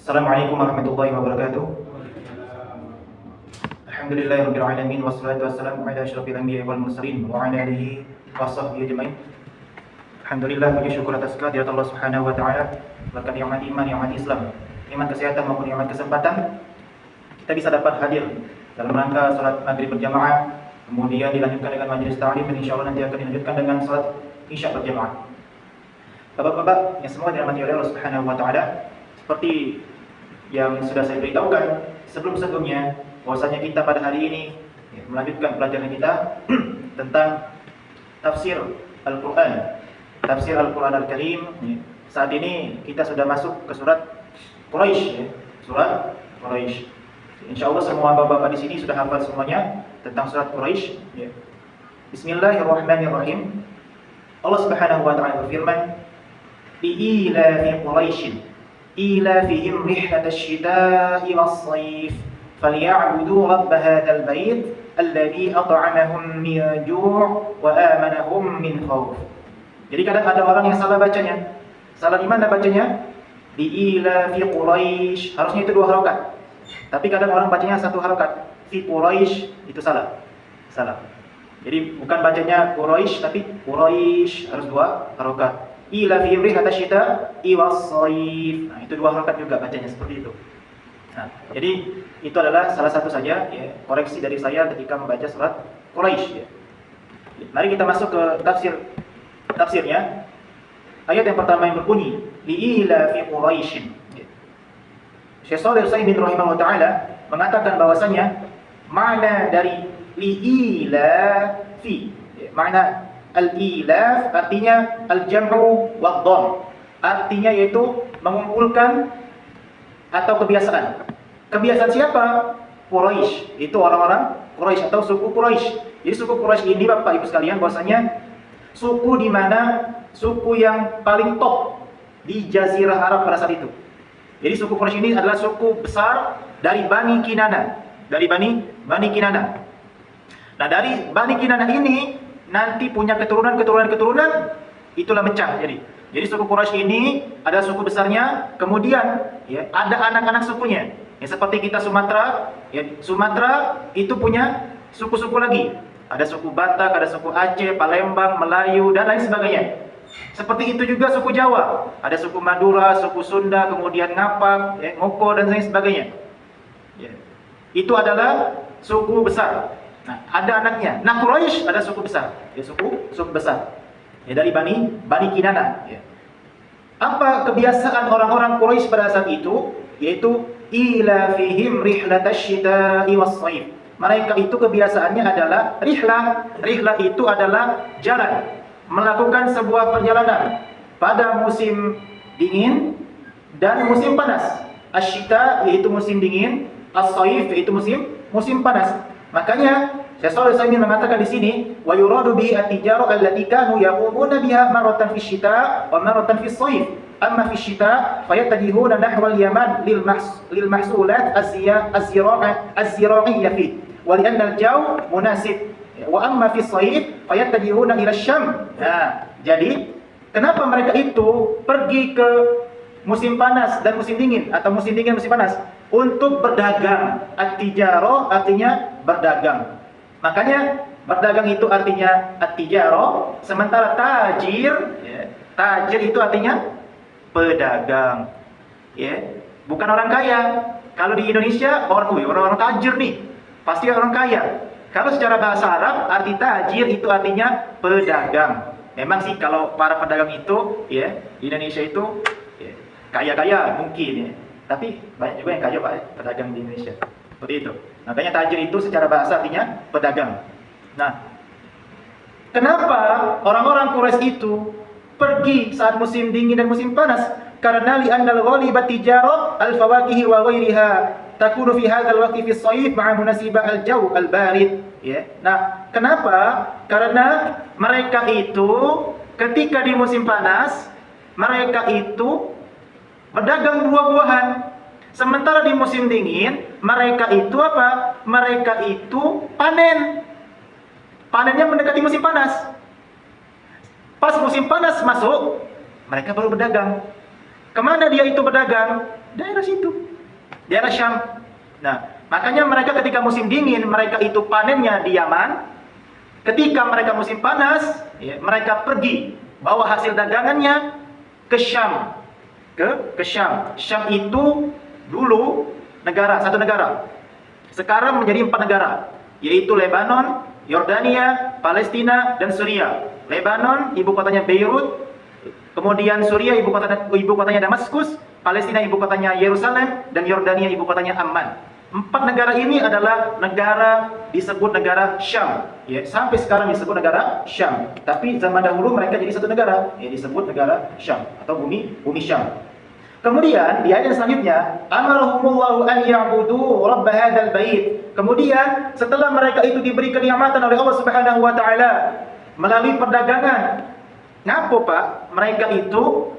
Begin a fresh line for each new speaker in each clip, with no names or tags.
Assalamualaikum warahmatullahi wabarakatuh. Alhamdulillahirabbil alamin wassalatu wassalamu ala asyrofil anbiya'i wal mursalin wa ala alihi washabbihi ajmain. Alhamdulillah, puji syukur atas kehadirat Allah Subhanahu wa taala, berkat nikmat iman, nikmat Islam, nikmat kesehatan maupun nikmat kesempatan kita bisa dapat hadir dalam rangka salat maghrib berjamaah, kemudian dilanjutkan dengan majelis ta'lim dan insyaallah nanti akan dilanjutkan dengan salat isya berjamaah. Bapak-bapak yang semua dirahmati oleh Allah Subhanahu wa taala, seperti yang sudah saya beritahukan sebelum-sebelumnya, bahwasanya kita pada hari ini melanjutkan pelajaran kita tentang tafsir Al-Quran, tafsir Al-Quran Al-Karim. Saat ini kita sudah masuk ke surat Quraisy, surat Quraisy. Insya Allah semua bapak-bapak di sini sudah hafal semuanya tentang surat Quraisy. Bismillahirrahmanirrahim. Allah Subhanahu wa taala berfirman, "Li'ilafi Quraisy إيلافهم رحلة الشتاء والصيف فليعبدوا رب هذا البيت الذي أطعمهم من جوع وآمنهم من خوف." Jadi kadang ada orang yang salah bacanya. Salah di mana bacanya? Li'ilafi Quraisy. Harusnya itu 2 harokat. Tapi kadang orang bacanya 1 harokat. Fi Quraisy, itu salah. Salah. Jadi bukan bacanya Quraisy tapi Quraisy, harus 2 harokat. Ila fi rihatasy syita'i was-shayf. Nah, itu 2 harakat juga bacanya seperti itu. Nah, jadi itu adalah salah satu saja koreksi dari saya ketika membaca surat Quraisy Mari kita masuk ke tafsirnya. Ayat yang pertama yang berbunyi li'ila fi Quraisy. Syekh Shalih Al-Utsaimin rahimahullah taala mengatakan bahwasanya makna dari li'ila fi, makna al-ilaf artinya al-jam'u wad-dhamm. Artinya yaitu mengumpulkan atau kebiasaan. Kebiasaan siapa? Quraisy. Itu orang-orang Quraisy atau suku Quraisy. Jadi suku Quraisy ini Bapak Ibu sekalian bahwasanya suku di mana suku yang paling top di Jazirah Arab pada saat itu. Jadi suku Quraisy ini adalah suku besar dari Bani Kinana. Dari Bani Kinana. Nah, dari Bani Kinana ini nanti punya keturunan, itulah mecah. Jadi suku Quraisy ini ada suku besarnya, kemudian ada anak-anak sukunya. Seperti kita Sumatera, Sumatera itu punya suku-suku lagi. Ada suku Batak, ada suku Aceh, Palembang, Melayu dan lain sebagainya. Seperti itu juga suku Jawa, ada suku Madura, suku Sunda, kemudian Ngapak, Ngoko dan lain sebagainya. Itu adalah suku besar. Nah, ada anaknya. Nah, Quraisy ada suku besar. Suku besar. Dari Bani Kinana. Apa kebiasaan orang-orang Quraisy pada saat itu? Yaitu ila fihim rihlatasy syita'i was-shayf. Mereka itu kebiasaannya adalah rihlah. Rihlah itu adalah jalan, melakukan sebuah perjalanan pada musim dingin dan musim panas. Asy-syita yaitu musim dingin, as-shayf yaitu musim panas. Makanya Syekh Shalih Al-Utsaimin mengatakan di sini, wa yuradu bi at-tijarah allati kanu yaqumuna biha marratan fi syita wa marratan fi shayf. Amma fi syita fayattajihuna nahwa al-yaman lil mahsulat az-zira'iyyah fi wa li anna al-jaw munasib. Wa amma fi shayf fayattajihuna ila asy-syam. Nah, jadi kenapa mereka itu pergi ke musim panas dan musim dingin atau musim dingin musim panas? Untuk berdagang. At-tijarah artinya berdagang. Makanya berdagang itu artinya at-tijarah, sementara tajir itu artinya pedagang. Bukan orang kaya. Kalau di Indonesia orang tajir nih, pasti orang kaya. Kalau secara bahasa Arab arti tajir itu artinya pedagang. Memang sih kalau para pedagang itu di Indonesia itu kaya-kaya mungkin tapi banyak juga yang kaya Pak pedagang di Indonesia. Seperti itu. Makanya tajir itu secara bahasa artinya pedagang. Nah, kenapa orang-orang Quraisy itu pergi saat musim dingin dan musim panas? Karena li'annal ghalibat tijarah al-fawakih wa ghairiha takunu fi hadzal waqti fi as-shayf ma'a munasibah al-jaw al-barid. Nah, kenapa? Karena mereka itu ketika di musim panas mereka itu berdagang buah-buahan. Sementara di musim dingin, mereka itu apa? Mereka itu panen. Panennya mendekati musim panas. Pas musim panas masuk, mereka baru berdagang. Kemana dia itu berdagang? Daerah situ. Daerah Syam. Nah, makanya mereka ketika musim dingin, mereka itu panennya di Yaman. Ketika mereka musim panas, ya, mereka pergi bawa hasil dagangannya ke Syam. Ke Syam. Syam itu dulu satu negara. Sekarang menjadi 4 negara, yaitu Lebanon, Yordania, Palestina, dan Suriah. Lebanon ibu kotanya Beirut, kemudian Suriah ibu kotanya Damaskus, Palestina ibu kotanya Yerusalem, dan Yordania ibu kotanya Amman. 4 negara ini adalah negara disebut negara Syam. Ya, sampai sekarang disebut negara Syam. Tapi zaman dahulu mereka jadi satu negara, ya, disebut negara Syam atau bumi Syam. Kemudian di ayat selanjutnya, amarahumullahu an ya'budu rabb hadzal bait. Kemudian setelah mereka itu diberi kenikmatan oleh Allah Subhanahu wa taala melalui perdagangan. Ngapa Pak? Mereka itu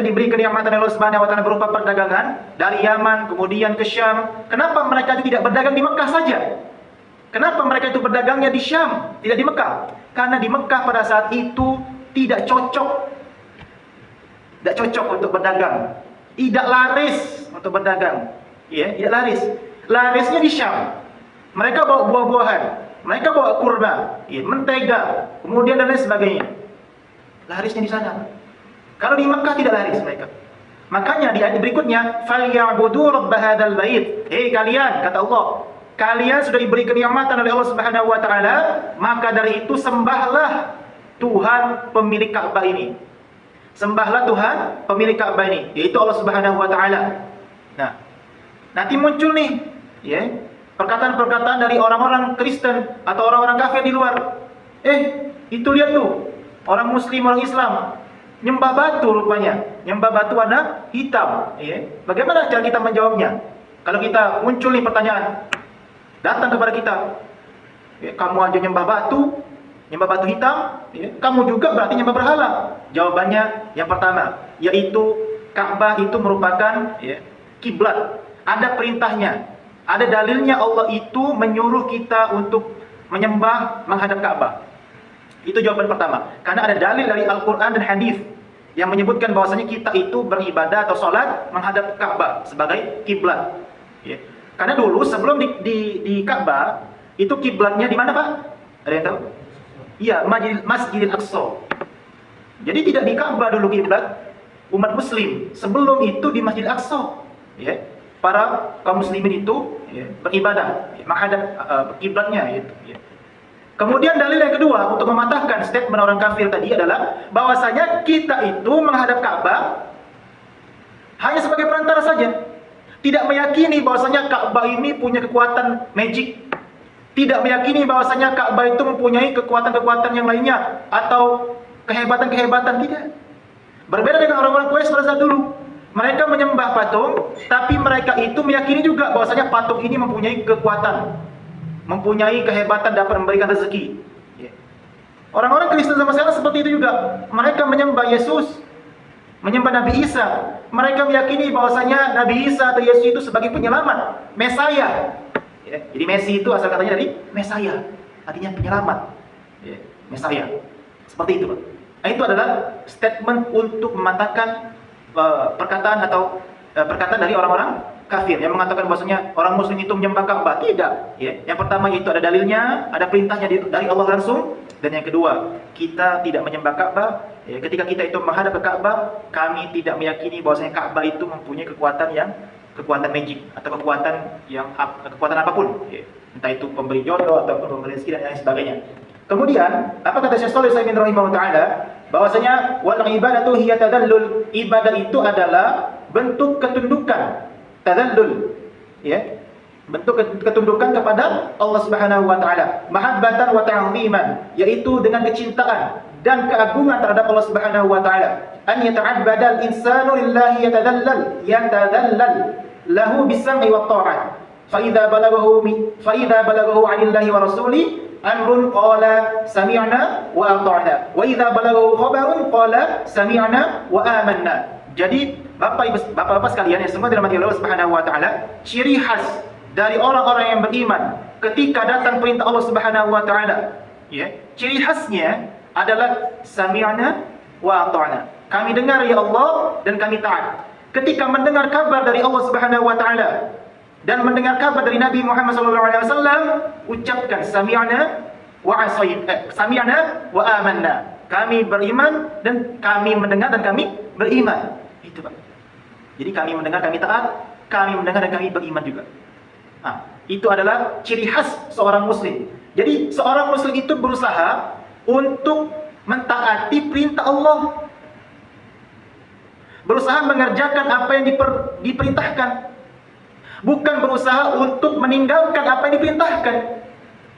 diberi kenikmatan oleh Allah Subhanahu wa taala berupa perdagangan dari Yaman kemudian ke Syam. Kenapa mereka itu tidak berdagang di Mekah saja? Kenapa mereka itu berdagangnya di Syam, tidak di Mekah? Karena di Mekah pada saat itu tidak cocok untuk berdagang, tidak laris untuk berdagang, ya, tidak laris. Larisnya di Syam. Mereka bawa buah-buahan, mereka bawa kurma, ya, mentega, kemudian dan lain sebagainya. Larisnya di sana. Kalau di Mekah tidak laris mereka. Makanya di ayat berikutnya, "Falyabudu rabb hadzal bait." Hei kalian, kata Allah, kalian sudah diberi kenikmatan oleh Allah Subhanahu wa taala, maka dari itu sembahlah Tuhan pemilik Ka'bah ini. Sembahlah Tuhan pemilik Ka'bah ini, yaitu Allah Subhanahu wa taala. Nah, nanti muncul nih, ya, perkataan-perkataan dari orang-orang Kristen atau orang-orang kafir di luar. Itu lihat tuh, orang muslim, orang Islam nyembah batu rupanya, nyembah batu warna hitam, ya. Bagaimana cara kita menjawabnya? Kalau kita muncul nih pertanyaan datang kepada kita, ya, kamu aja nyembah batu hitam, ya, kamu juga berarti nyembah berhala. Jawabannya yang pertama, yaitu Ka'bah itu merupakan, ya, kiblat. Ada perintahnya, ada dalilnya Allah itu menyuruh kita untuk menyembah menghadap Ka'bah. Itu jawaban pertama. Karena ada dalil dari Al-Quran dan hadis yang menyebutkan bahwasanya kita itu beribadah atau sholat menghadap Ka'bah sebagai kiblat. Ya. Karena dulu sebelum di Ka'bah itu kiblatnya di mana Pak? Ada yang tahu? Iya, Masjidil Aqsa. Jadi tidak di Ka'bah dulu kiblat umat muslim. Sebelum itu di Masjidil Aqsa, ya. Para kaum muslimin itu, ya, beribadah, ya, menghadap kiblatnya itu, ya. Kemudian dalil yang kedua untuk mematahkan statement orang kafir tadi adalah bahwasanya kita itu menghadap Ka'bah hanya sebagai perantara saja. Tidak meyakini bahwasanya Ka'bah ini punya kekuatan magic. Tidak meyakini bahwasanya Ka'bah itu mempunyai kekuatan-kekuatan yang lainnya atau kehebatan-kehebatan, tidak. Berbeda dengan orang-orang Quraisy pada saat dulu. Mereka menyembah patung, tapi mereka itu meyakini juga bahwasanya patung ini mempunyai kekuatan, mempunyai kehebatan dapat memberikan rezeki. Orang-orang Kristen sama sekarang seperti itu juga. Mereka menyembah Yesus, menyembah Nabi Isa. Mereka meyakini bahwasanya Nabi Isa atau Yesus itu sebagai penyelamat, Mesaya. Ya, jadi Messi itu asal katanya dari Mesaya, artinya penyelamat, ya, Mesaya. Seperti itu, Pak. Nah, itu adalah statement untuk mematahkan perkataan dari orang-orang kafir yang mengatakan bahwasanya orang muslim itu menyembah Ka'bah. Tidak, ya. Yang pertama itu ada dalilnya, ada perintahnya dari Allah langsung, dan yang kedua, kita tidak menyembah Ka'bah. Ya, ketika kita itu menghadap ke Ka'bah, kami tidak meyakini bahwasanya Ka'bah itu mempunyai kekuatan magic atau kekuatan apapun, ya. Entah itu pemberi jodoh ataupun pemberi rezeki dan lain sebagainya. Kemudian, apa kata Syekh Shalih Al-Utsaimin rahimahullah taala? Bahwasanya wal ibadatu hiya tadallul. Ibadah itu adalah bentuk ketundukan, tadallul, ya. Bentuk ketundukan kepada Allah Subhanahu wa taala, mahabbatan wa ta'ziman, yaitu dengan kecintaan dan keagungan terhadap Allah Subhanahu wa taala. An yata'abbada al-insanu lillahi yatadallal lahu bis-sam'i wat ta'ah. Fa idza balaghahu 'anillahi wa rasuli amrun qala sami'na wa ata'na. Wa idza balaghahu khabarun qala sami'na wa amanna. Jadi Bapak-bapak sekalian yang semua dirahmati Allah Subhanahu wa taala, ciri khas dari orang-orang yang beriman ketika datang perintah Allah Subhanahu wa taala, ya, ciri khasnya adalah sami'na wa ata'na. Kami dengar ya Allah dan kami taat. ketika mendengar kabar dari Allah Subhanahu wa taala dan mendengar kabar dari Nabi Muhammad sallallahu alaihi wasallam, ucapkan sami'na wa amanna. Kami beriman dan kami mendengar dan kami beriman. Itu Pak. Jadi kami mendengar, kami taat, kami mendengar dan kami beriman juga. Nah, itu adalah ciri khas seorang muslim. Jadi seorang muslim itu berusaha untuk mentaati perintah Allah. Berusaha mengerjakan apa yang diperintahkan. Bukan berusaha untuk meninggalkan apa yang diperintahkan.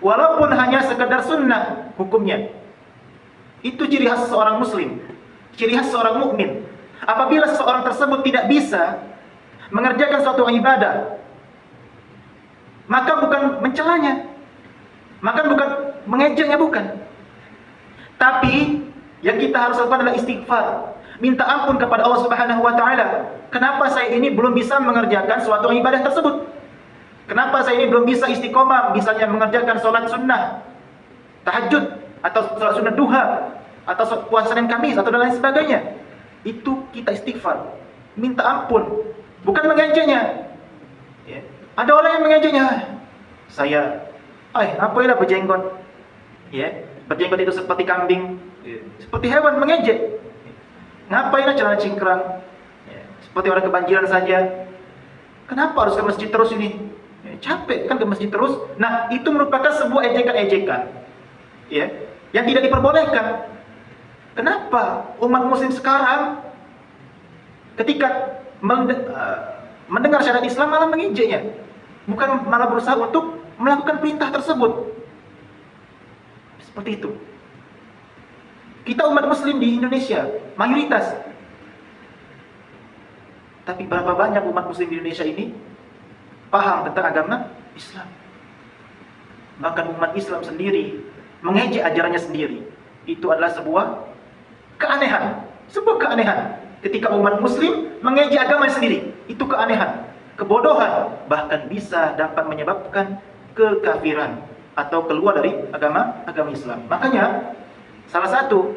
Walaupun hanya sekedar sunnah hukumnya. Itu ciri khas seorang muslim. Ciri khas seorang mukmin. Apabila seseorang tersebut tidak bisa mengerjakan suatu ibadah, maka bukan mencelanya, maka bukan mengejeknya, bukan. Tapi yang kita harus lakukan adalah istighfar, minta ampun kepada Allah Subhanahu wa taala. Kenapa saya ini belum bisa mengerjakan suatu ibadah tersebut? Kenapa saya ini belum bisa istiqomah, misalnya mengerjakan sholat sunnah, tahajud, atau sholat sunnah duha, atau puasa Senin Kamis, atau dan lain sebagainya. Itu kita istighfar, minta ampun, bukan mengejeknya. Ya. Ada orang yang mengejeknya, saya, ngapainlah berjenggot? Ya, berjenggot itu seperti kambing, seperti hewan, mengejek. Ngapainlah celana cingkrang? Ya, seperti orang kebanjiran saja. Kenapa harus ke masjid terus ini? Ya, capek kan ke masjid terus. Nah, itu merupakan sebuah ejekan-ejekan, ya, yang tidak diperbolehkan. Kenapa umat muslim sekarang ketika mendengar syariat Islam malah mengejeknya, bukan malah berusaha untuk melakukan perintah tersebut? Seperti itu. Kita umat muslim di Indonesia mayoritas. Tapi berapa banyak umat muslim di Indonesia ini paham tentang agama Islam? Bahkan umat Islam sendiri mengejek ajarannya sendiri. Itu adalah sebuah keanehan. Sebuah keanehan. Ketika umat muslim mengejek agamanya sendiri, itu keanehan, kebodohan, bahkan bisa dapat menyebabkan kekafiran atau keluar dari agama Islam. Makanya salah satu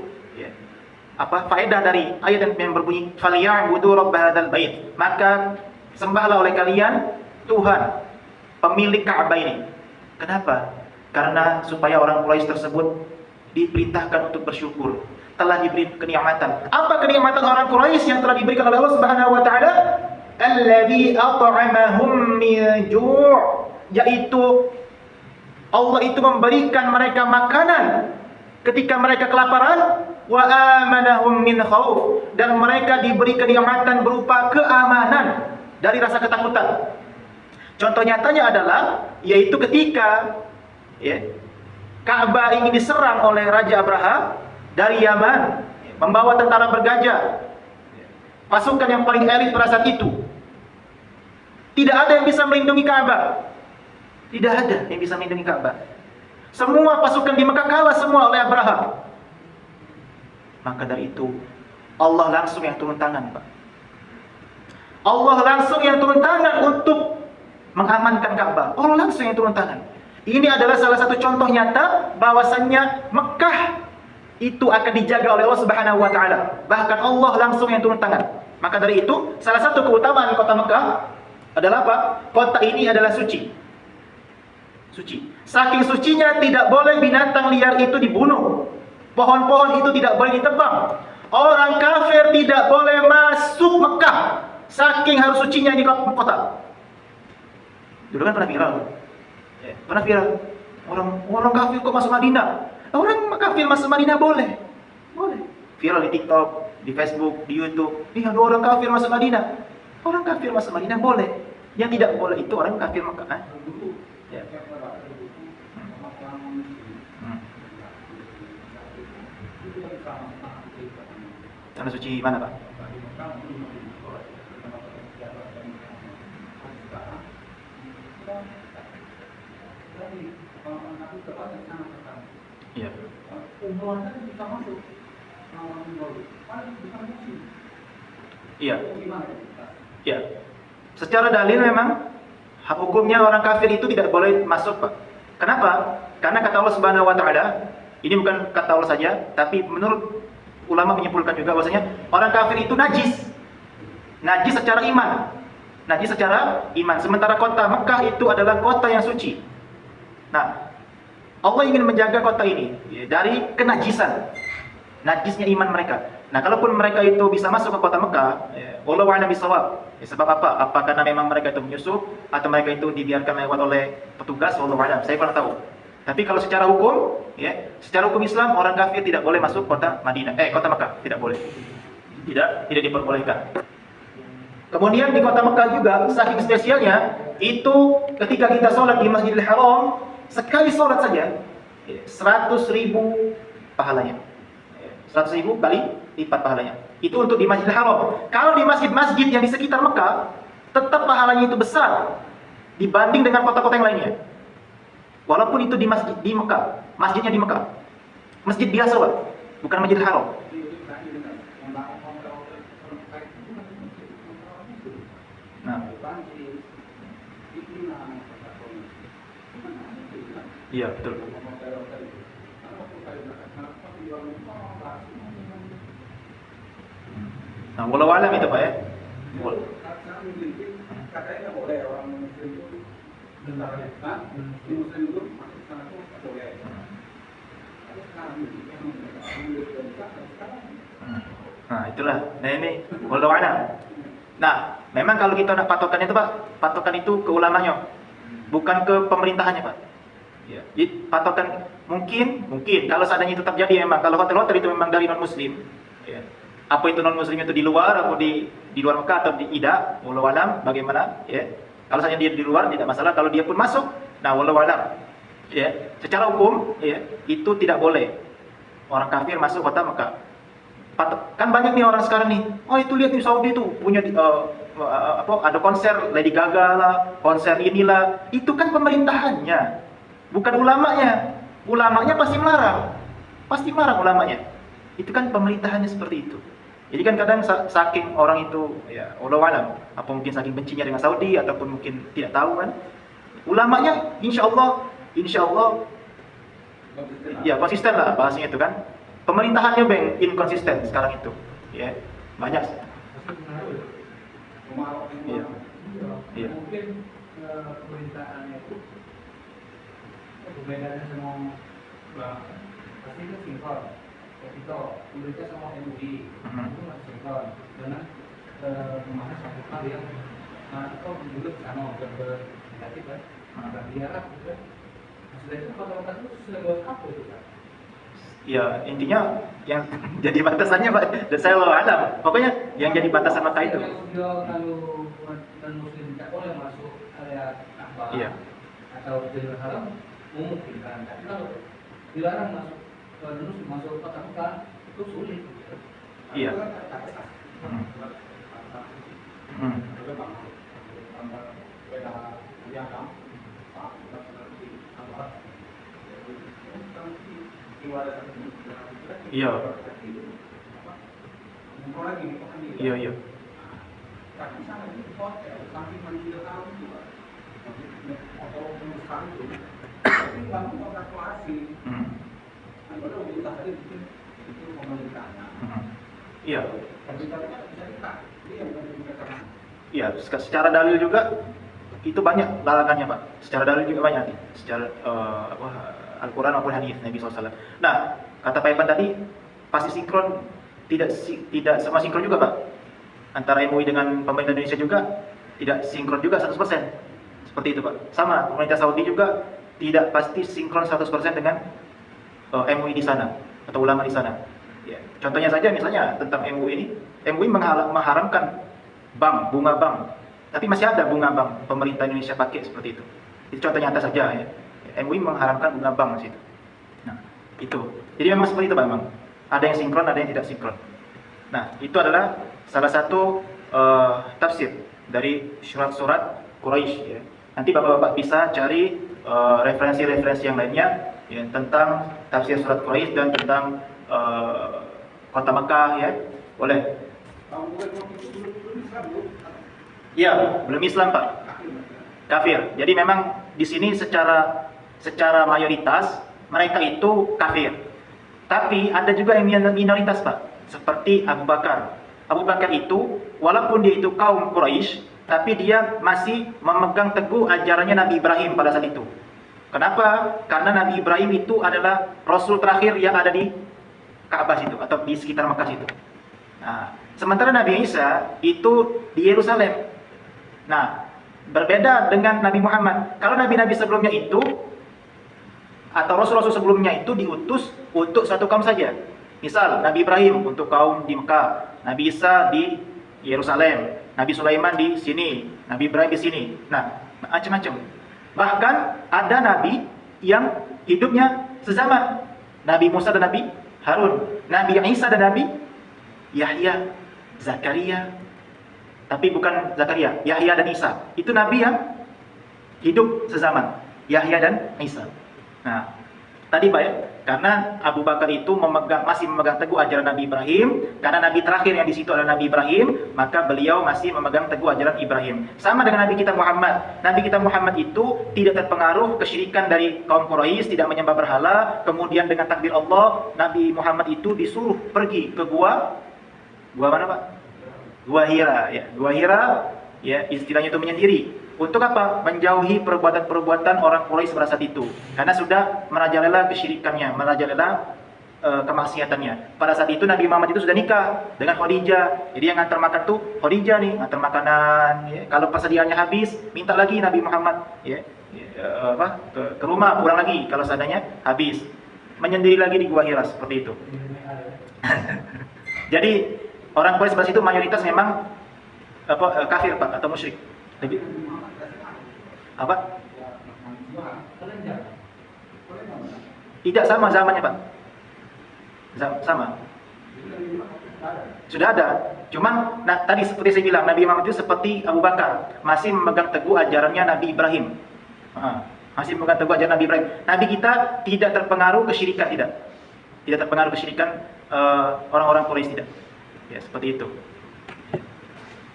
faedah dari ayat yang berbunyi falyabudu rabb hadzal bait, maka sembahlah oleh kalian Tuhan pemilik Ka'bah ini. Kenapa? Karena supaya orang Quraisy tersebut diperintahkan untuk bersyukur, telah diberi kenikmatan. Apa kenikmatan orang Quraisy yang telah diberikan oleh Allah Subhanahu wa taala? Allazi at'amahum min ju', yaitu Allah itu memberikan mereka makanan ketika mereka kelaparan, wa amanahum min khauf, dan mereka diberi kenikmatan berupa keamanan dari rasa ketakutan. Contoh nyatanya adalah yaitu ketika Ka'bah ingin diserang oleh Raja Abraha dari Yaman, membawa tentara bergajah, pasukan yang paling elit pada saat itu. Tidak ada yang bisa melindungi Ka'bah. Tidak ada yang bisa melindungi Ka'bah. Semua pasukan di Mekah kalah semua oleh Abraha. Maka dari itu Allah langsung yang turun tangan, Pak. Allah langsung yang turun tangan untuk mengamankan Ka'bah. Allah langsung yang turun tangan. Ini adalah salah satu contoh nyata bahwasannya Mekah itu akan dijaga oleh Allah Subhanahu wa taala. Bahkan Allah langsung yang turun tangan. Maka dari itu salah satu keutamaan kota Mekah adalah apa? Kota ini adalah suci. Suci. Saking sucinya tidak boleh binatang liar itu dibunuh. Pohon-pohon itu tidak boleh ditebang. Orang kafir tidak boleh masuk Mekah. Saking harus sucinya ini kota. Dulu kan pernah viral. Pernah viral. Orang kafir kok masuk Madinah? Orang kafir masuk Madinah boleh. Boleh. Viral di TikTok, di Facebook, di YouTube. Ada orang kafir masuk Madinah. Orang kafir masuk Madinah boleh. Yang tidak boleh itu orang kafir Mekah. Ya. Tanah suci mana, Pak? Iya. Iya. Iya. Secara dalil memang hak hukumnya orang kafir itu tidak boleh masuk, Pak. Kenapa? Karena kata Allah Subhanahu wa taala, ini bukan kata Allah saja, tapi menurut ulama menyimpulkan juga bahwasanya orang kafir itu najis. Najis secara iman. Najis secara iman. Sementara kota Mekah itu adalah kota yang suci. Nah, Allah ingin menjaga kota ini dari kenajisan. Najisnya iman mereka. Nah, kalaupun mereka itu bisa masuk ke kota Mekah, wallahu a'lam bishawab. Sebab apa? Apa karena memang mereka itu menyusup atau mereka itu dibiarkan lewat oleh petugas? Wallahu a'lam. Saya kurang tahu. Tapi kalau secara hukum, secara hukum Islam orang kafir tidak boleh masuk kota kota Mekah, tidak boleh. Tidak diperbolehkan. Kemudian di kota Mekah juga saking spesialnya itu ketika kita sholat di Masjidil Haram, sekali sholat saja 100.000 pahalanya. 100.000 kali lipat pahalanya. Itu untuk di Masjidil Haram. Kalau di masjid-masjid yang di sekitar Mekah, tetap pahalanya itu besar dibanding dengan kota-kota yang lainnya. Walaupun itu di masjid di Mekah, masjidnya di Mekah. Masjid biasa, Pak, bukan Masjidil Haram. Nah, iya betul. Nah, walau alam itu Pak ya.
Katanya boleh orang muslim itu di muslim itu masuk sana itu boleh. Tapi sekarang
Nah, itulah. Nah, ini walau alam. Nah, memang kalau kita nak patokan itu Pak, patokan itu ke ulamanya, bukan ke pemerintahannya Pak. Ya, jadi patokan mungkin kalau seandainya itu terjadi memang kalau hotel-hotel itu memang dari non muslim, ya. Apa itu non muslim itu di luar atau di luar Mekah atau di Ida, wallahu alam bagaimana, ya. Kalau saja dia di luar tidak masalah, kalau dia pun masuk, nah wallahu alam. Ya, secara hukum ya, itu tidak boleh orang kafir masuk kota Mekah. Kan banyak nih orang sekarang nih, oh itu lihat di Saudi itu punya ada konser Lady Gaga lah, konser inilah, itu kan pemerintahannya, bukan ulamanya. Ulamanya pasti melarang ulamanya. Itu kan pemerintahannya seperti itu. Jadi kan kadang saking orang itu ya wallahu alam, apa mungkin saking bencinya dengan Saudi ataupun mungkin tidak tahu kan, ulamanya insya Allah ya konsisten lah bahasanya itu kan. Pemerintahannya bang inkonsisten sekarang itu, ya banyak. Iya. Iya.
Mungkin pemerintahannya itu perbedaannya sama pasti itu sinkron. Ketika pemerintah sama MUI itu masih sinkron karena memahami satu hal yang itu juga sama bernegatif kan, dan diharap gitu. Sudah itu kota-kota itu sudah buat apa itu kan?
Ya intinya yang jadi batasannya Pak, dan saya alam. Pokoknya yang jadi batasan Mekah itu.
Kalau muslim tidak boleh masuk area Ka'bah atau Masjidil Haram memungkinkan. Tapi kalau dilarang masuk muslim masuk kota Mekah itu sulit.
Iya. Iya. Iya. Iya. Iya, secara dalil juga itu banyak larangannya Pak. Secara dalil juga banyak. Secara Al-Quran maupun hadis Nabi SAW. Nah, kata Pak Ivan tadi pasti sinkron, tidak sama sinkron juga Pak. Antara MUI dengan pemerintah Indonesia juga tidak sinkron juga 100%. Seperti itu Pak. Sama, pemerintah Saudi juga tidak pasti sinkron 100% dengan MUI di sana atau ulama di sana. Ya. Contohnya saja misalnya tentang MUI ini, MUI mengharamkan bunga bank. Tapi masih ada bunga bank pemerintah Indonesia pakai seperti itu. Itu contoh nyata saja ya. MUI mengharamkan bunga bank di situ. Nah, itu. Jadi memang seperti itu Pak, memang. Ada yang sinkron, ada yang tidak sinkron. Nah, itu adalah salah satu tafsir dari surat-surat Quraisy ya. Nanti Bapak-bapak bisa cari referensi-referensi yang lainnya ya, tentang tafsir surat Quraisy dan tentang kota Mekah ya. Boleh. Ya, belum Islam Pak. Kafir. Jadi memang di sini secara mayoritas mereka itu kafir. Tapi ada juga yang minoritas Pak, seperti Abu Bakar, Abu Bakar itu walaupun dia itu kaum Quraisy, tapi dia masih memegang teguh ajarannya Nabi Ibrahim pada saat itu. Kenapa? Karena Nabi Ibrahim itu adalah Rasul terakhir yang ada di Ka'bah situ atau di sekitar Makkah situ. Nah, sementara Nabi Isa itu di Yerusalem. Nah, berbeda dengan Nabi Muhammad. Kalau nabi-nabi sebelumnya itu atau rasul-rasul sebelumnya itu diutus untuk satu kaum saja. Misal Nabi Ibrahim untuk kaum di Mekah, Nabi Isa di Yerusalem, Nabi Sulaiman di sini, Nabi Ibrahim di sini. Nah, macam-macam. Bahkan ada nabi yang hidupnya sezaman. Nabi Musa dan Nabi Harun, Nabi Isa dan Nabi Yahya, Zakaria. Tapi bukan Zakaria, Yahya dan Isa. Itu nabi yang hidup sezaman, Yahya dan Isa. Nah, tadi Pak ya, karena Abu Bakar itu masih memegang teguh ajaran Nabi Ibrahim, karena nabi terakhir yang di situ adalah Nabi Ibrahim, maka beliau masih memegang teguh ajaran Ibrahim. Sama dengan Nabi kita Muhammad. Nabi kita Muhammad itu tidak terpengaruh kesyirikan dari kaum Quraisy, tidak menyembah berhala. Kemudian dengan takdir Allah, Nabi Muhammad itu disuruh pergi ke gua mana Pak? Gua Hira, ya. Gua Hira, ya, istilahnya itu menyendiri. Untuk apa? Menjauhi perbuatan-perbuatan orang Quraisy pada saat itu. Karena sudah merajalela kesyirikannya, merajalela kemaksiatannya. Pada saat itu Nabi Muhammad itu sudah nikah dengan Khadijah. Jadi yang ngantar makan tuh Khadijah nih, ngantar makanan. Ya. Kalau persediaannya habis, minta lagi Nabi Muhammad, ya, ke rumah pulang lagi. Kalau seadanya habis, menyendiri lagi di Gua Hira seperti itu. Jadi orang Quraisy pada situ mayoritas memang kafir Pak atau musyrik. Lebih apa? Tidak sama zamannya Pak. Sama. Sudah ada. Cuman tadi seperti saya bilang, Nabi Muhammad itu seperti Abu Bakar, masih memegang teguh ajarannya Nabi Ibrahim. Masih memegang teguh ajaran Nabi Ibrahim. Nabi kita tidak terpengaruh kesyirikan, tidak terpengaruh kesyirikan orang-orang Quraisy, tidak. Ya, seperti itu.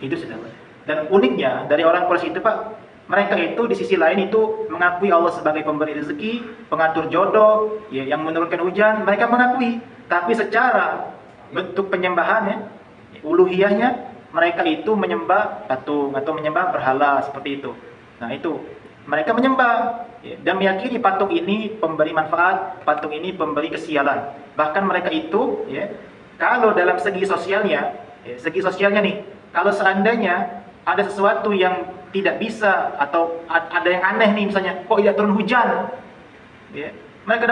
Itu sudah. Dan uniknya dari orang Quraisy itu Pak, mereka itu di sisi lain itu mengakui Allah sebagai pemberi rezeki, pengatur jodoh, ya, yang menurunkan hujan, mereka mengakui. Tapi secara bentuk penyembahannya, uluhiyahnya, mereka itu menyembah patung atau menyembah berhala seperti itu. Nah itu, mereka menyembah, ya, dan meyakini patung ini pemberi manfaat, patung ini pemberi kesialan. Bahkan mereka itu, ya, kalau dalam segi sosialnya nih, kalau seandainya ada sesuatu yang tidak bisa atau ada yang aneh nih, misalnya kok tidak turun hujan, ya, mereka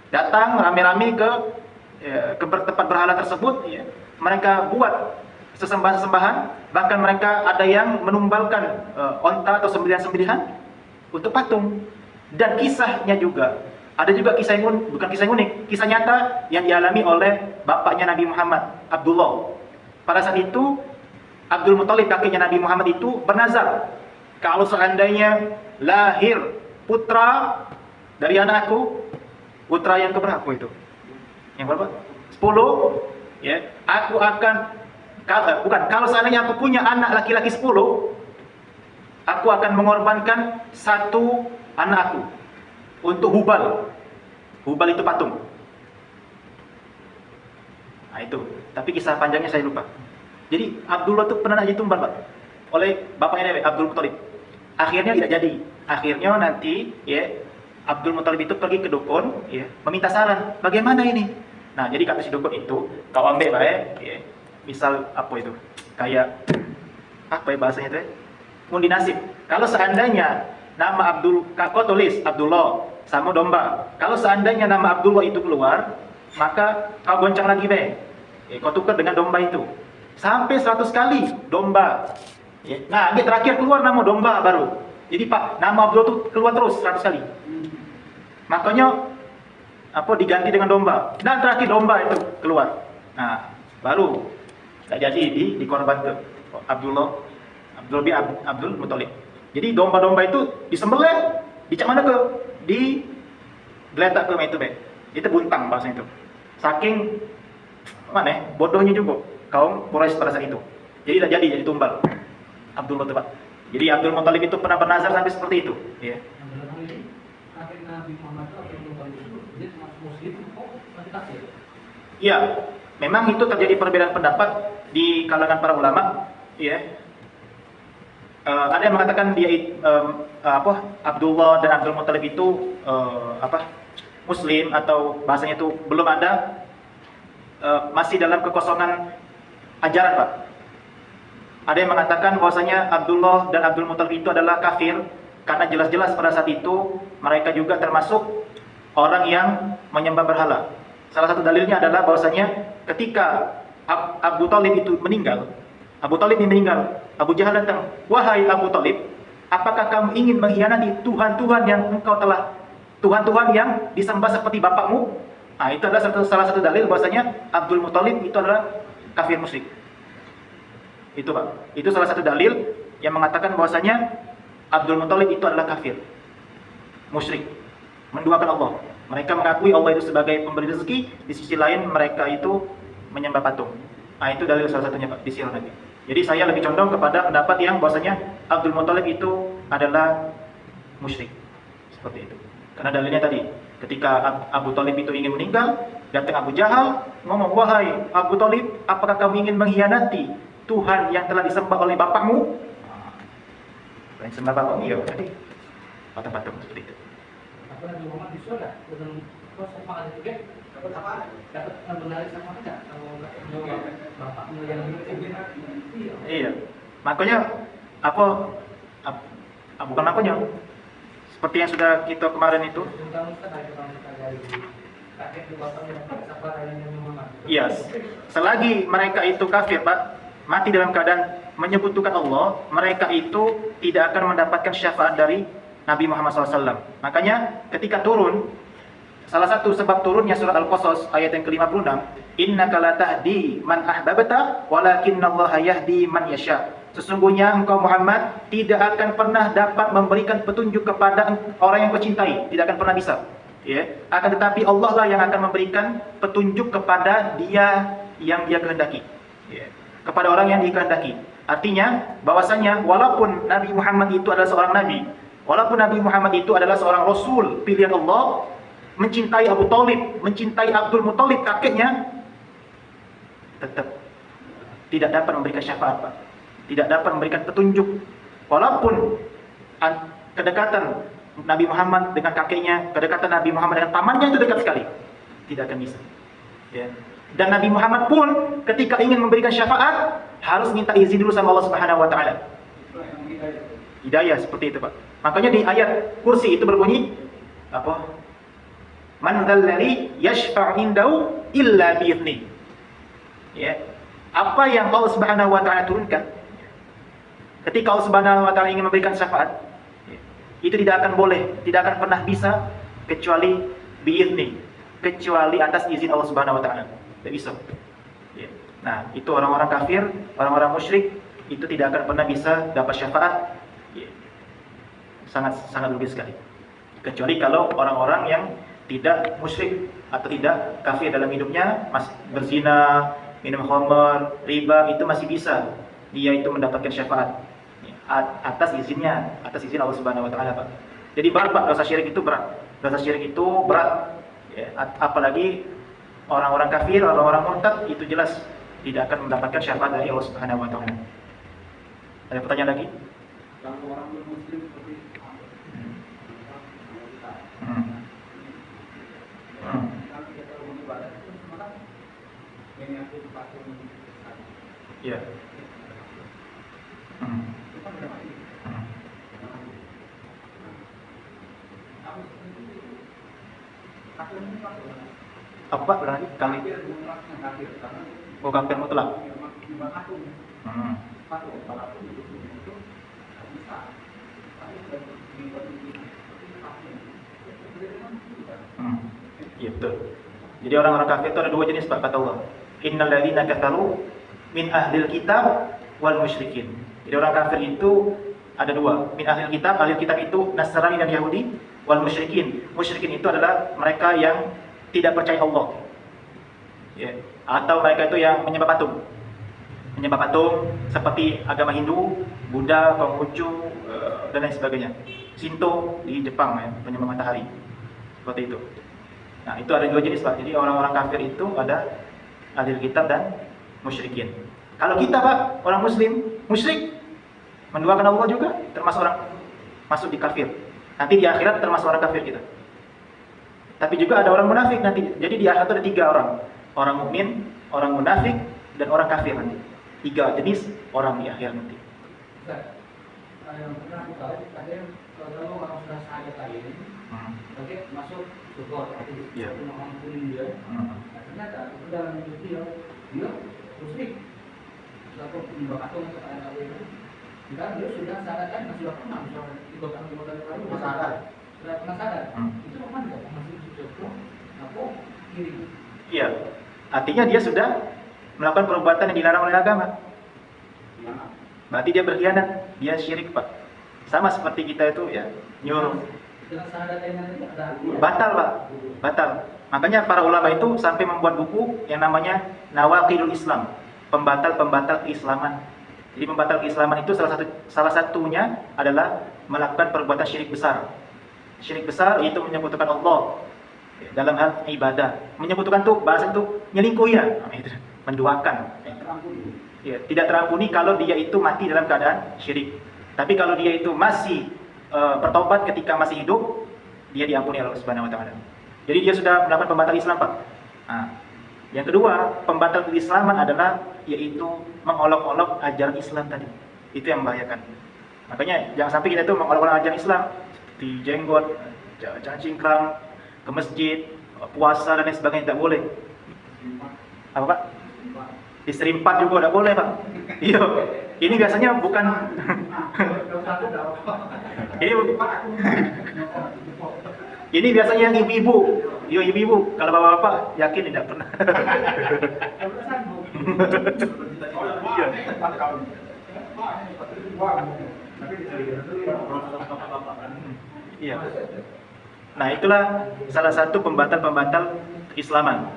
datang rame-rame ke tempat berhala tersebut, ya, mereka buat sesembahan-sesembahan, bahkan mereka ada yang menumbalkan onta atau sembelihan-sembelihan untuk patung. Dan kisahnya juga ada juga kisah yang bukan kisah yang unik, kisah nyata yang dialami oleh bapaknya Nabi Muhammad, Abdullah. Pada saat itu Abdul Muthalib, kakeknya Nabi Muhammad itu bernazar, kalau seandainya lahir putra dari anakku, putra yang keberapa itu? Yang berapa? 10, ya. Aku akan kalau seandainya aku punya anak laki-laki 10, aku akan mengorbankan satu anakku untuk Hubal. Hubal itu patung. Nah itu. Tapi kisah panjangnya saya lupa. Jadi Abdullah itu pernah ditumbal Pak oleh bapaknya Abdul Muthalib. Akhirnya tidak jadi. Akhirnya nanti, ya, Abdul Muthalib itu pergi ke dukun, ya, meminta saran, bagaimana ini? Nah, jadi kata si dukun itu, kau ambil baik, ya, misal apa itu? Kayak apa ya bahasanya itu? Undi nasib. Kalau seandainya nama kau tulis Abdullah sama domba. Kalau seandainya nama Abdullah itu keluar, maka kau goncang lagi kau tukar dengan domba itu. Sampai 100 kali domba. Ya. Nah, ini terakhir keluar nama domba baru. Jadi Pak, nama Abdullah itu keluar terus 100 kali. Makanya diganti dengan domba. Dan terakhir domba itu keluar. Nah, baru tak jadi dikorban ke Abdul Muthalib. Jadi domba-domba itu disembelih, dicak mana ke? Digeletak ke itu Itu buntang bahasanya itu. Saking bodohnya juga kaum Quraisy pada saat itu. Jadi tidak jadi tumbal Abdullah itu Pak. Jadi Abdul Muthalib itu pernah bernazar sampai seperti itu, ya. Iya. Memang itu terjadi perbedaan pendapat di kalangan para ulama, ya. Ada yang mengatakan dia Abdullah dan Abdul Muthalib itu Muslim, atau bahasanya itu belum ada, masih dalam kekosongan ajaran, Pak. Ada yang mengatakan bahwasanya Abdullah dan Abdul Muthalib itu adalah kafir karena jelas-jelas pada saat itu mereka juga termasuk orang yang menyembah berhala. Salah satu dalilnya adalah bahwasanya ketika Abu Thalib itu meninggal, Abu Jahal datang, "Wahai Abu Thalib, apakah kamu ingin mengkhianati Tuhan-Tuhan yang engkau telah, Tuhan-Tuhan yang disembah seperti bapakmu?" Nah, itu adalah salah satu dalil bahwasanya Abdul Muthalib itu adalah kafir musyrik. Itu, Pak. Itu salah satu dalil yang mengatakan bahwasanya Abdul Muthalib itu adalah kafir, musyrik, menduakan Allah. Mereka mengakui Allah itu sebagai pemberi rezeki, di sisi lain mereka itu menyembah patung. Nah, itu dalil salah satunya, Pak, di sirah Nabi. Jadi saya lebih condong kepada pendapat yang bahwasanya Abdul Muthalib itu adalah musyrik. Seperti itu. Karena dalilnya tadi, ketika Abu Thalib itu ingin meninggal, datang Abu Jahal ngomong, "Wahai Abu Thalib, apakah kamu ingin mengkhianati Tuhan yang telah disembah oleh bapakmu?" Yang disembah bapakmu, iya, tadi patung-patung seperti itu.
Apa Nabi Muhammad di surga dengan proses makan itu kan dapat apa? Dapat menarik sama enggak? Kalau enggak bapaknya yang
Iya. Makanya bukan makanya. Seperti yang sudah kita kemarin itu. Iya. Selagi mereka itu kafir, Pak, mati dalam keadaan menyekutukan Allah, mereka itu tidak akan mendapatkan syafaat dari Nabi Muhammad SAW. Makanya ketika turun, salah satu sebab turunnya surah Al-Qasas ayat yang ke-56, "Innaka la tahdi man ahbabta, walakinallaha yahdi man yasha." Sesungguhnya engkau Muhammad tidak akan pernah dapat memberikan petunjuk kepada orang yang kau cintai, tidak akan pernah bisa. Ya, akan tetapi Allah lah yang akan memberikan petunjuk kepada dia yang dia kehendaki. Ya, kepada orang yang dikehendaki. Artinya bahwasanya walaupun Nabi Muhammad itu adalah seorang nabi, walaupun Nabi Muhammad itu adalah seorang rasul pilihan Allah, mencintai Abu Thalib, mencintai Abdul Muthalib kakeknya, tetap tidak dapat memberikan syafaat, Pak. Tidak dapat memberikan petunjuk. Walaupun kedekatan Nabi Muhammad dengan kakeknya, kedekatan Nabi Muhammad dengan pamannya itu dekat sekali, tidak akan bisa. Ya. Dan Nabi Muhammad pun ketika ingin memberikan syafaat harus minta izin dulu sama Allah Subhanahu wa taala. Hidayah seperti itu, Pak. Makanya di ayat kursi itu berbunyi apa? Man dzalladzi yashfa'u indahu illa bi'idznih. Ya. Apa yang Allah Subhanahu wa taala turunkan ketika Allah Subhanahu wa taala ingin memberikan syafaat, itu tidak akan boleh, tidak akan pernah bisa kecuali bi'idznih, kecuali atas izin Allah Subhanahu wa taala. Tidak bisa. Ya. Nah, itu orang-orang kafir, orang-orang musyrik itu tidak akan pernah bisa dapat syafaat. Ya. Sangat rugi sekali. Kecuali kalau orang-orang yang tidak musyrik atau tidak kafir dalam hidupnya, masih berzina, minum khamr, riba, itu masih bisa dia itu mendapatkan syafaat atas izinnya, atas izin Allah Subhanahu wa taala, Pak. Jadi berat, Pak, dosa syirik itu berat. Dosa syirik itu berat. Ya, apalagi orang-orang kafir, orang-orang murtad itu jelas tidak akan mendapatkan syafaat dari Allah Subhanahu wa taala. Ada pertanyaan lagi?
Kalau orang muslim seperti
ya. Apa, Pak? Berarti kali kafir mutlak. Iya, betul. Jadi orang-orang kafir itu ada dua jenis, Pak, kata Allah. Innal ladzina kafaru min ahlil kitab wal musyrikin. Jadi orang kafir itu ada dua, min ahlil kitab. Ahlil kitab itu Nasrani dan Yahudi. Wal musyrikin. Musyrikin itu adalah mereka yang tidak percaya Allah. Ya. Atau mereka itu yang menyembah patung. Menyembah patung seperti agama Hindu, Buddha, Konghucu, dan lain sebagainya. Shinto di Jepang, ya, penyembah matahari. Seperti itu. Nah, itu ada dua jenis, Pak. Jadi orang-orang kafir itu ada ahli kitab dan musyrikin. Kalau kita Pak, orang muslim, musyrik, menduakan Allah juga termasuk orang masuk di kafir. Nanti di akhirat termasuk orang kafir kita. Tapi juga ada orang munafik nanti. Jadi di akhirat ada 3 orang. Orang mukmin, orang munafik, dan orang kafir nanti. 3 jenis orang di akhir nanti.
Ustaz, yang pernah aku tahu, ada yang kalau orang sudah syahadat tadi ini, oke, masuk surga otomatis.
Iya.
Itu mengampuni dia. Nah, ternyata dalam hidup dia musyrik. Suatu pembakaran untuk ayat itu. Dan dia sudah sadar kan, masih pernah misalnya ikut anggota baru sudah sadar. Sudah pernah sadar. Itu mana enggak masih surga? Apa kiri?
Iya. Artinya dia sudah melakukan perbuatan yang dilarang oleh agama. Berarti dia berkhianat, dia syirik Pak. Sama seperti kita itu ya, nyuruh.
Dengan syahadat yang itu ada
Batal Pak, batal. Makanya para ulama itu sampai membuat buku yang namanya Nawaqidul Islam, pembatal-pembatal keislaman. Jadi pembatal keislaman itu salah satunya adalah melakukan perbuatan syirik besar. Syirik besar itu menyekutukan Allah dalam hal ibadah. Menyekutukan tuh bahasa itu nyelingkuh ya, menduakan. Ya, tidak terampuni kalau dia itu mati dalam keadaan syirik. Tapi kalau dia itu masih bertobat ketika masih hidup, dia diampuni oleh Allah Subhanahu wa taala. Jadi dia sudah melakukan pembatal Islam, Pak. Nah, yang kedua, pembatal keislaman adalah yaitu mengolok-olok ajaran Islam tadi. Itu yang membahayakan. Makanya jangan sampai kita itu mengolok-olok ajaran Islam seperti jenggot, cingkrang, ke masjid, puasa dan lain sebagainya tidak boleh. Apa Pak? Istri 4 juga tidak boleh Pak. Iya. Ini biasanya bukan. Ini biasanya yang ibu-ibu. Iya ibu-ibu. Kalau bapak-bapak yakin tidak pernah. Iya. Nah itulah salah satu pembatal-pembatal keislaman.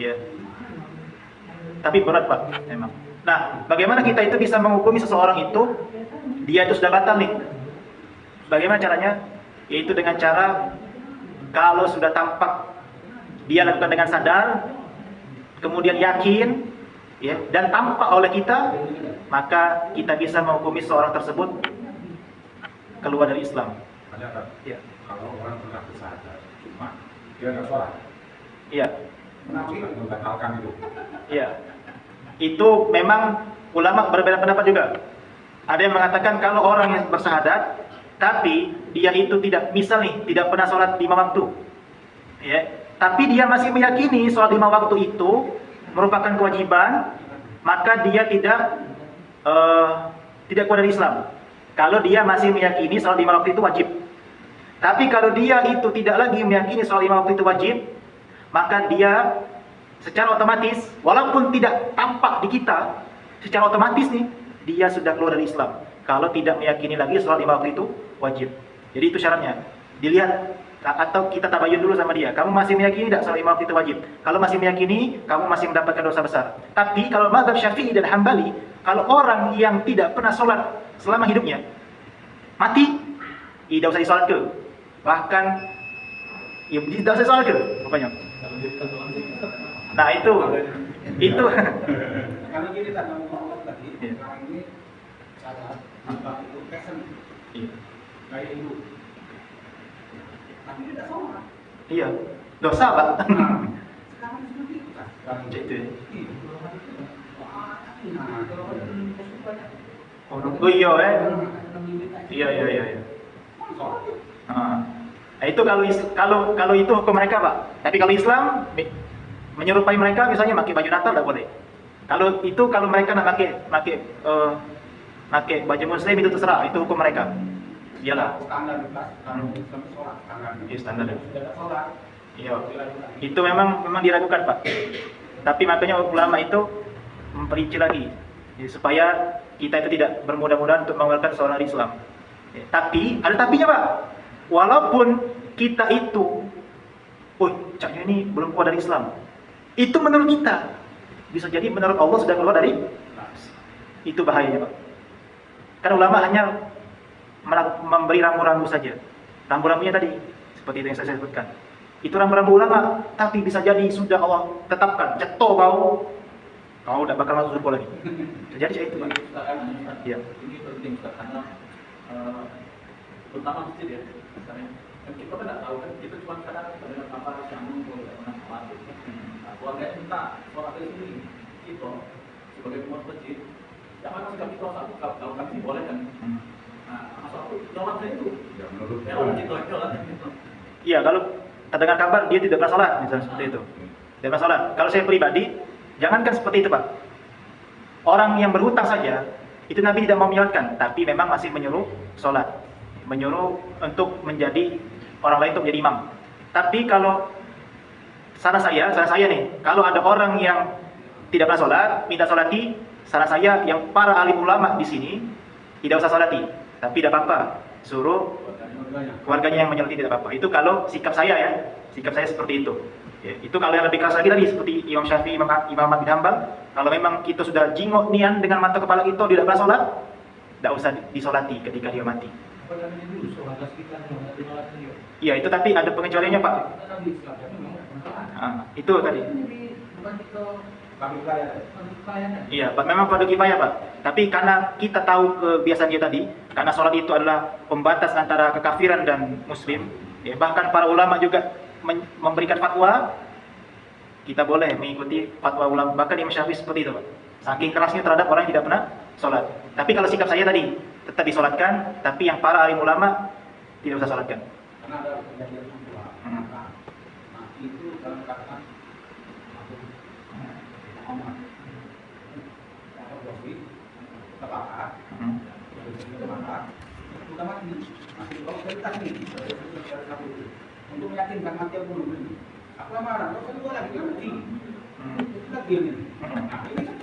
Ya. Tapi berat Pak, memang. Nah, bagaimana kita itu bisa menghukumi seseorang itu dia itu sudah batal nih? Bagaimana caranya? Yaitu dengan cara kalau sudah tampak dia lakukan dengan sadar, kemudian yakin, ya, dan tampak oleh kita, maka kita bisa menghukumi seseorang tersebut keluar dari Islam.
Ada kan?
Ya.
Kalau orang pernah bersahadat, cuma dia nggak sholat,
Iya.
membatalkan itu.
Iya. Itu memang ulama berbeda pendapat juga. Ada yang mengatakan kalau orang yang bersahadat tapi dia itu tidak, misal nih, tidak pernah sholat 5 waktu. Ya, tapi dia masih meyakini sholat 5 waktu itu merupakan kewajiban, maka dia tidak keluar dari Islam. Kalau dia masih meyakini sholat 5 waktu itu wajib. Tapi kalau dia itu tidak lagi meyakini sholat 5 waktu itu wajib, maka dia secara otomatis, walaupun tidak tampak di kita, secara otomatis nih, dia sudah keluar dari Islam. Kalau tidak meyakini lagi sholat 5 waktu itu wajib. Jadi itu syaratnya. Dilihat atau kita tabayun dulu sama dia. Kamu masih meyakini tidak sholat 5 waktu itu wajib? Kalau masih meyakini, kamu masih mendapatkan dosa besar. Tapi kalau mazhab Syafi'i dan Hambali, kalau orang yang tidak pernah sholat selama hidupnya, mati, tidak usah disolat ke. Bahkan, ya tidak usah disolat ke, pokoknya. Nah itu
Kalau gini tak ngomong tadi, orang ini salah, itu passion, kayak ibu. Tapi tidak sholat.
Iya, dosa Pak.
Sekarang seperti itu kan?
Itu.
Oh
Oh iya Iya. Nah, itu kalau itu hukum mereka Pak. Tapi kalau Islam menyerupai mereka, misalnya pakai baju Natal tidak boleh. Kalau mereka nak pakai baju Muslim itu terserah, itu hukum mereka. Iyalah.
Standar kelas, kalau sampai sholat standar.
Iya standar.
Tidak sholat.
Iya. Itu memang diragukan Pak. Tapi makanya ulama itu memperinci lagi, ya, supaya kita itu tidak bermudah-mudahan untuk mengeluarkan seorang dari Islam. Ya, tapi ada tapinya Pak. Walaupun kita itu, caknya ini belum keluar dari Islam. Itu menurut kita. Bisa jadi menurut Allah sudah keluar dari. Itu bahayanya Pak. Kan ulama hanya memberi rambu-rambu saja. Rambu-rambunya tadi seperti itu yang saya sebutkan. itu rambu-rambu ulama, tapi bisa jadi sudah Allah tetapkan jatuh kau udah bakal masuk surga lagi. Jadi itu Pak. Iya.
Ini penting Ustaz, karena terutama masjid ya. Misalnya, kan kita kan nggak tahu kan, kita cuma kadang terdengar apa yang muncul tidak pernah sholat. Nah, keluarga minta sholat di sini, kita sebagai umat masjid, jangan kasih kami sholat kalau kami boleh kan. Nah, masalah itu jawabnya itu. Ya menurut orang kita sholat gitu.
Iya, kalau terdengar kabar dia tidak pernah sholat, misalnya seperti itu. Tidak pernah sholat. Kalau saya pribadi, jangankan seperti itu Pak. Orang yang berhutang saja, itu Nabi tidak mau menyolatkan, tapi memang masih menyuruh sholat. Menyuruh untuk menjadi orang lain untuk menjadi imam. Tapi kalau saran saya nih, kalau ada orang yang tidak pernah sholat, minta sholati, saran saya yang para alim ulama di sini tidak usah sholati, tapi tidak apa-apa, suruh keluarganya yang menyolati tidak apa-apa. Itu kalau sikap saya ya, sikap saya seperti itu. Ya, itu kalau yang lebih keras lagi tadi seperti Imam Syafi'i, Imam Ahmad bin Hanbal, kalau memang kita sudah jingok nian dengan mata kepala kita tidak pernah sholat, tidak usah disolati ketika dia mati. Iya itu tapi ada pengecualiannya Pak. Itu tadi. Iya, Pak, memang fardu kifayah Pak. Tapi karena kita tahu kebiasaan dia tadi, karena sholat itu adalah pembatas antara kekafiran dan muslim, ya, bahkan para ulama juga memberikan fatwa, kita boleh mengikuti fatwa ulama. Bahkan Imam Syafi'i seperti itu Pak. Saking kerasnya terhadap orang yang tidak pernah sholat. Tapi kalau sikap saya tadi, tetap disolatkan, tapi yang para alim ulama tidak usah sholatkan.
Karena ada kejadian kedua. Nah, itu dalam katakan Muhammad atau Boswi terbakar, sudah mati, masih kau cerita nih untuk meyakinkan mati aku dulu. Aku lamaran, kau kedua lagi dia mati. Itu lagi ini. Nah ini